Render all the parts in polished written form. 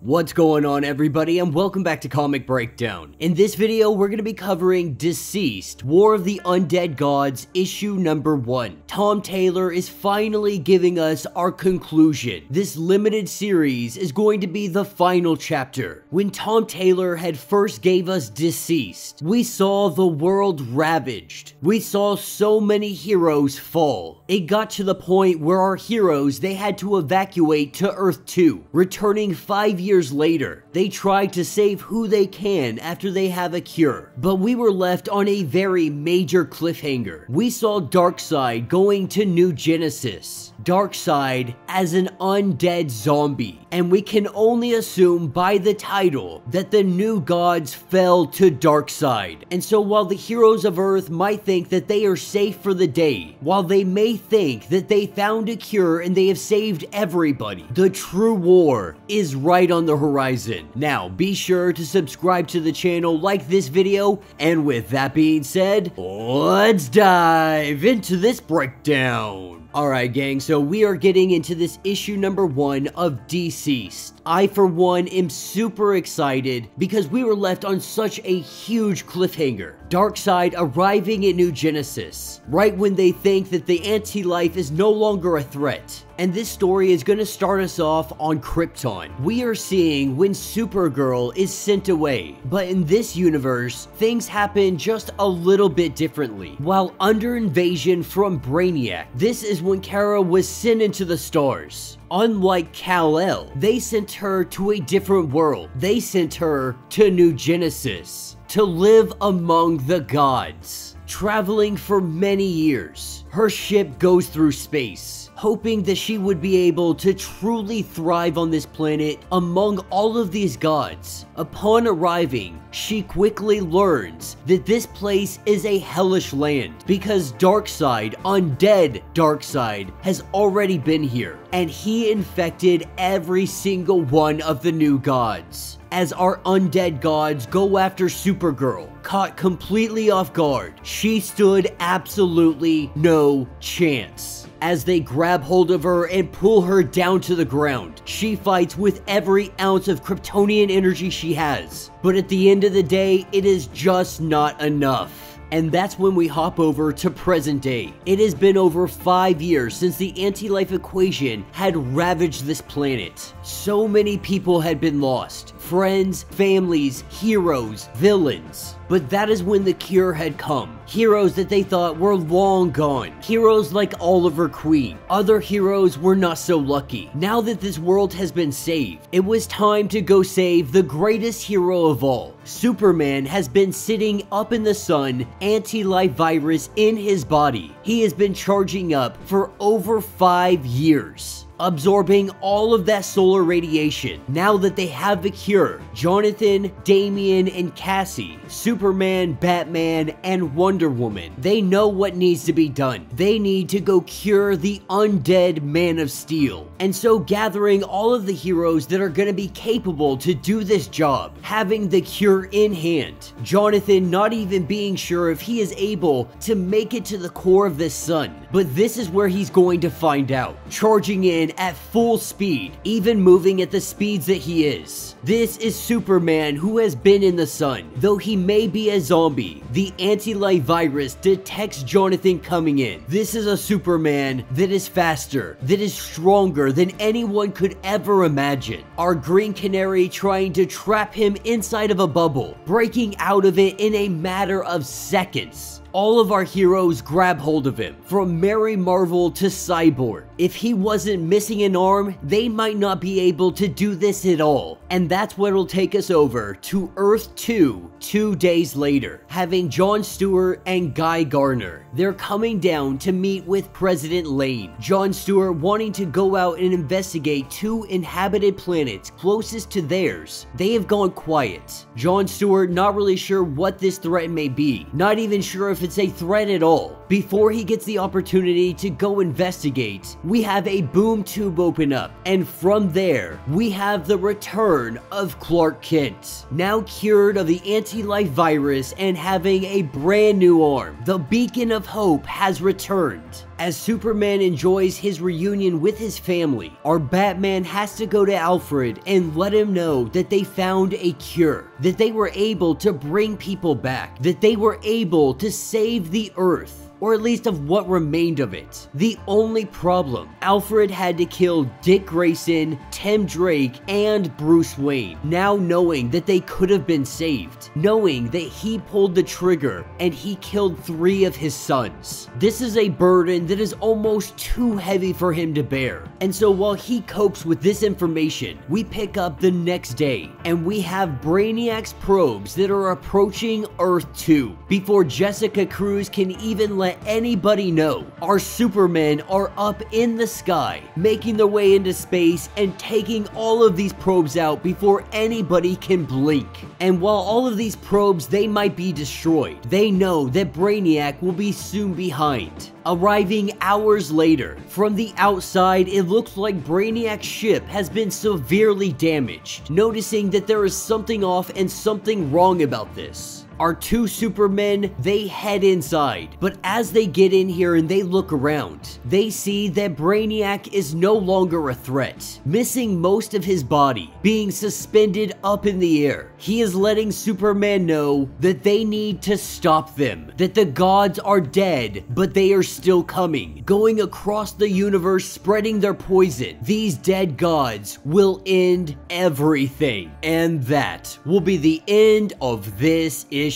What's going on, everybody, and welcome back to Comic Breakdown. In this video, we're going to be covering DCeased, War of the Undead Gods, issue number 1. Tom Taylor is finally giving us our conclusion. This limited series is going to be the final chapter. When Tom Taylor had first gave us DCeased, we saw the world ravaged. We saw so many heroes fall. It got to the point where our heroes, they had to evacuate to Earth 2, returning 5 years later. They tried to save who they can after they have a cure, but we were left on a very major cliffhanger. We saw Darkseid going to New Genesis. Darkseid as an undead zombie, and we can only assume by the title that the new gods fell to Darkseid. And so while the heroes of Earth might think that they are safe for the day, while they may think that they found a cure and they have saved everybody, the true war is right on the horizon. Now, be sure to subscribe to the channel, like this video, and with that being said, let's dive into this breakdown. Alright gang, so we are getting into this issue number 1 of DCeased. I for one am super excited because we were left on such a huge cliffhanger. Darkseid arriving at New Genesis, right when they think that the anti-life is no longer a threat. And this story is going to start us off on Krypton. We are seeing when Supergirl is sent away, but in this universe, things happen just a little bit differently. While under invasion from Brainiac, this is when Kara was sent into the stars. Unlike Kal-El, they sent her to a different world. They sent her to New Genesis to live among the gods. Traveling for many years, her ship goes through space, hoping that she would be able to truly thrive on this planet among all of these gods. Upon arriving, she quickly learns that this place is a hellish land because Darkseid, undead Darkseid, has already been here, and he infected every single one of the new gods. As our undead gods go after Supergirl, caught completely off guard, she stood absolutely no chance. As they grab hold of her and pull her down to the ground, she fights with every ounce of Kryptonian energy she has. But at the end of the day, it is just not enough. And that's when we hop over to present day. It has been over 5 years since the anti-life equation had ravaged this planet. So many people had been lost. Friends, families, heroes, villains. But that is when the cure had come. Heroes that they thought were long gone. Heroes like Oliver Queen. Other heroes were not so lucky. Now that this world has been saved, it was time to go save the greatest hero of all. Superman has been sitting up in the sun, anti-life virus in his body. He has been charging up for over 5 years, absorbing all of that solar radiation. Now that they have the cure, Jonathan, Damian, and Cassie, Superman, Batman, and Wonder Woman, they know what needs to be done. They need to go cure the undead Man of Steel. And so gathering all of the heroes that are going to be capable to do this job, having the cure in hand, Jonathan not even being sure if he is able to make it to the core of the sun. But this is where he's going to find out. Charging in at full speed, even moving at the speeds that he is. This is Superman who has been in the sun. Though he may be a zombie, the anti-life virus detects Jonathan coming in. This is a Superman that is faster, that is stronger than anyone could ever imagine. Our Green Canary trying to trap him inside of a bubble, breaking out of it in a matter of seconds. All of our heroes grab hold of him, from Mary Marvel to Cyborg. If he wasn't missing an arm, they might not be able to do this at all. And that's what'll take us over to Earth 2, 2 days later, having Jon Stewart and Guy Gardner. They're coming down to meet with President Lane. Jon Stewart wanting to go out and investigate 2 inhabited planets closest to theirs. They have gone quiet. Jon Stewart not really sure what this threat may be, not even sure if it's a threat at all. Before he gets the opportunity to go investigate, we have a boom tube open up, and from there, we have the return of Clark Kent. Now cured of the anti-life virus and having a brand new arm, the beacon of hope has returned. As Superman enjoys his reunion with his family, our Batman has to go to Alfred and let him know that they found a cure, that they were able to bring people back, that they were able to save the Earth, or at least of what remained of it. The only problem, Alfred had to kill Dick Grayson, Tim Drake, and Bruce Wayne, now knowing that they could have been saved, knowing that he pulled the trigger and he killed 3 of his sons. This is a burden that is almost too heavy for him to bear, and so while he copes with this information, we pick up the next day, and we have Brainiac's probes that are approaching Earth 2. Before Jessica Cruz can even let anybody know, our Supermen are up in the sky, making their way into space and taking all of these probes out before anybody can blink. And while all of these probes, they might be destroyed, they know that Brainiac will be soon behind. Arriving hours later, from the outside, it looks like Brainiac's ship has been severely damaged. Noticing that there is something off and something wrong about this, our 2 Supermen, they head inside, but as they get in here and they look around, they see that Brainiac is no longer a threat, missing most of his body, being suspended up in the air. He is letting Superman know that they need to stop them, that the gods are dead, but they are still coming, going across the universe spreading their poison. These dead gods will end everything, and that will be the end of this issue.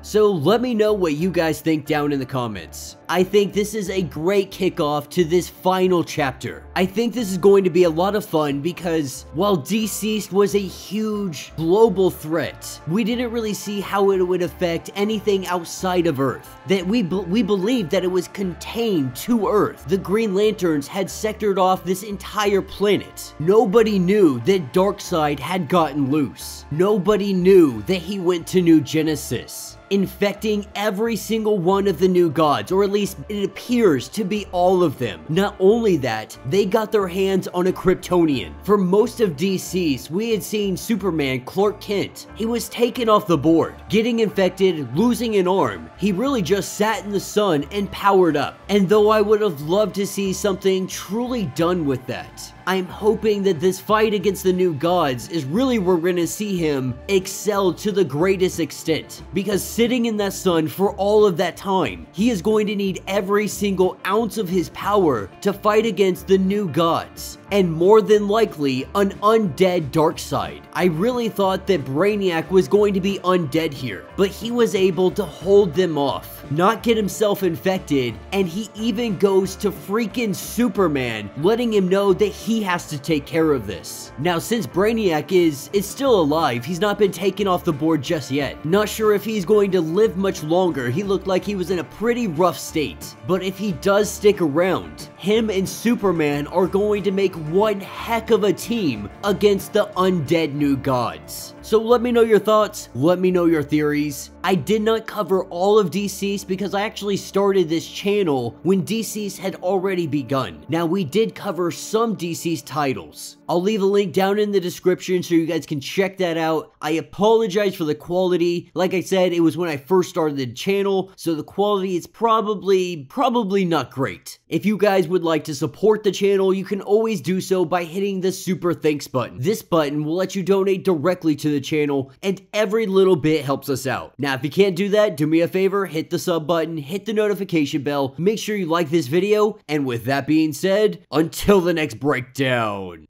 So let me know what you guys think down in the comments. I think this is a great kickoff to this final chapter. I think this is going to be a lot of fun because while DCeased was a huge global threat, we didn't really see how it would affect anything outside of Earth. That we believed that it was contained to Earth. The Green Lanterns had sectored off this entire planet. Nobody knew that Darkseid had gotten loose. Nobody knew that he went to New Genesis, infecting every single one of the new gods, or at least it appears to be all of them. Not only that, they got their hands on a Kryptonian. For most of DCeased, we had seen Superman, Clark Kent. He was taken off the board, getting infected, losing an arm. He really just sat in the sun and powered up. And though I would have loved to see something truly done with that, I'm hoping that this fight against the new gods is really where we're gonna see him excel to the greatest extent. Because sitting in that sun for all of that time, he is going to need every single ounce of his power to fight against the new gods, and more than likely an undead Darkseid. I really thought that Brainiac was going to be undead here, but he was able to hold them off, not get himself infected, and he even goes to freaking Superman, letting him know that he has to take care of this. Now, since Brainiac is still alive, he's not been taken off the board just yet. Not sure if he's going to live much longer. He looked like he was in a pretty rough state. But if he does stick around, him and Superman are going to make one heck of a team against the undead new gods. So let me know your thoughts, let me know your theories. I did not cover all of DCeased because I actually started this channel when DCeased had already begun. Now, we did cover some DCeased titles. I'll leave a link down in the description so you guys can check that out. I apologize for the quality. Like I said, it was when I first started the channel, so the quality is probably not great. If you guys would like to support the channel, you can always do so by hitting the super thanks button. This button will let you donate directly to the channel, and every little bit helps us out. Now, if you can't do that, do me a favor, hit the sub button, hit the notification bell, make sure you like this video, and with that being said, until the next breakdown.